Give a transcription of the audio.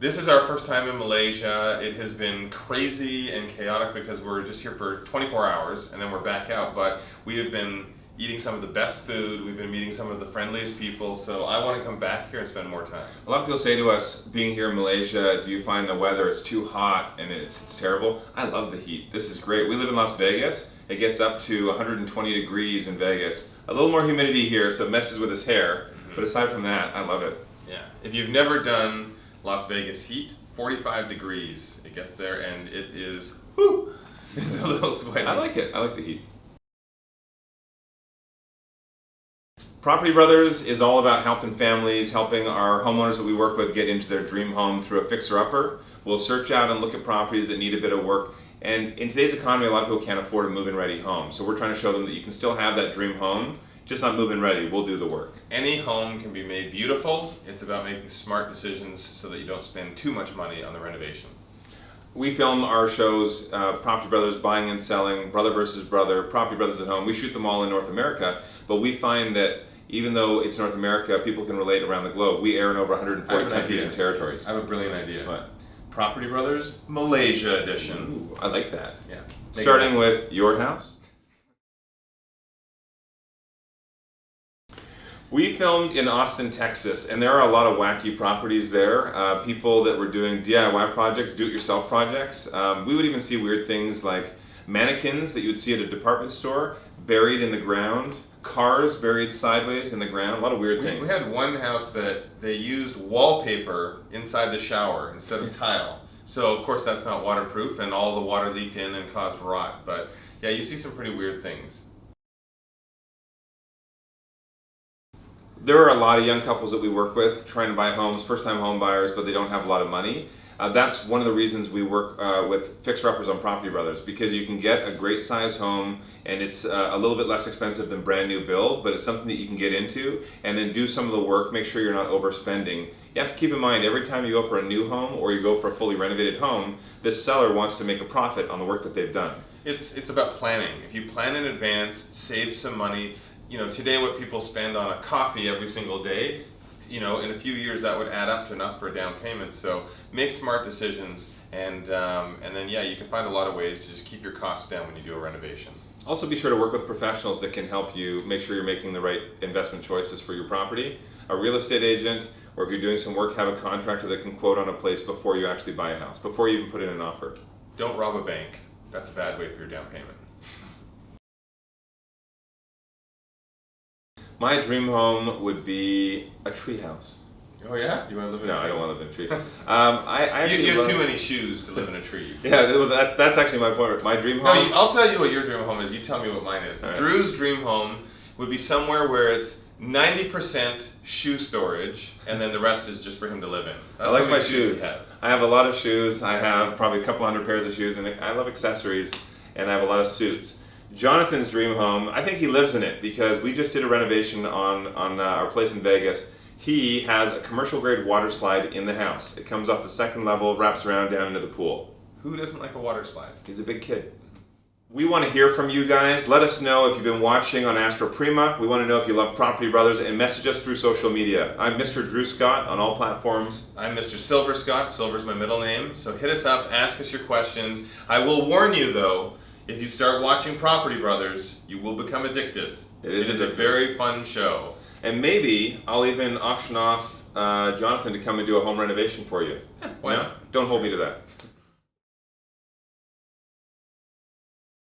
This is our first time in Malaysia. It has been crazy and chaotic because we're just here for 24 hours and then we're back out. But we have been eating some of the best food. We've been meeting some of the friendliest people. So I want to come back here and spend more time. A lot of people say to us, being here in Malaysia, do you find the weather is too hot and it's terrible? I love the heat. This is great. We live in Las Vegas. It gets up to 120 degrees in Vegas. A little more humidity here, so it messes with his hair. But aside from that, I love it. Yeah. If you've never done Las Vegas heat, 45 degrees it gets there, and it is, whoo, it's a little sweaty. I like it. I like the heat. Property Brothers is all about helping families, helping our homeowners that we work with get into their dream home through a fixer-upper. We'll search out and look at properties that need a bit of work. And in today's economy, a lot of people can't afford a move-in ready home. So we're trying to show them that you can still have that dream home, just not move-in ready. We'll do the work. Any home can be made beautiful. It's about making smart decisions so that you don't spend too much money on the renovation. We film our shows, Property Brothers, Buying and Selling, Brother versus Brother, Property Brothers at Home. We shoot them all in North America, but we find that even though it's North America, people can relate around the globe. We air in over 140 countries and territories. I have a brilliant idea. What? Property Brothers Malaysia edition. Ooh, I like that. Yeah. Starting with your house. We filmed in Austin, Texas, and there are a lot of wacky properties there. People that were doing DIY projects, do-it-yourself projects. We would even see weird things like mannequins that you would see at a department store buried in the ground, cars buried sideways in the ground, a lot of weird things. We had one house that they used wallpaper inside the shower instead of tile. So of course that's not waterproof and all the water leaked in and caused rot. But yeah, you see some pretty weird things. There are a lot of young couples that we work with trying to buy homes, first-time home buyers, but they don't have a lot of money. That's one of the reasons we work with fixer-uppers on Property Brothers, because you can get a great size home and it's a little bit less expensive than brand new build, but it's something that you can get into and then do some of the work, make sure you're not overspending. You have to keep in mind, every time you go for a new home or you go for a fully renovated home, this seller wants to make a profit on the work that they've done. It's about planning. If you plan in advance, save some money. You know, today what people spend on a coffee every single day, you know, in a few years that would add up to enough for a down payment. So make smart decisions, and then yeah, you can find a lot of ways to just keep your costs down when you do a renovation. Also be sure to work with professionals that can help you make sure you're making the right investment choices for your property. A real estate agent, or if you're doing some work, have a contractor that can quote on a place before you actually buy a house, before you even put in an offer. Don't rob a bank. That's a bad way for your down payment. My dream home would be a tree house. Oh yeah? You want to live in a tree? No, I don't want to live in a tree. I actually you have too many shoes to live in a tree. Yeah, that's actually my point. My dream home... No, I'll tell you what your dream home is. You tell me what mine is. Right. Drew's dream home would be somewhere where it's 90% shoe storage, and then the rest is just for him to live in. That's I like how my many shoes. he has. I have a lot of shoes. I have probably a couple hundred pairs of shoes, and I love accessories, and I have a lot of suits. Jonathan's dream home, I think he lives in it because we just did a renovation on our place in Vegas. He has a commercial grade water slide in the house. It comes off the second level, wraps around down into the pool. Who doesn't like a water slide? He's a big kid. We want to hear from you guys. Let us know if you've been watching on Astro Prima. We want to know if you love Property Brothers, and message us through social media. I'm Mr. Drew Scott on all platforms. I'm Mr. Silver Scott. Silver's my middle name. So hit us up, ask us your questions. I will warn you though, if you start watching Property Brothers, you will become addicted. It is a very fun show. And maybe I'll even auction off Jonathan to come and do a home renovation for you. Yeah, why not? Don't hold me to that.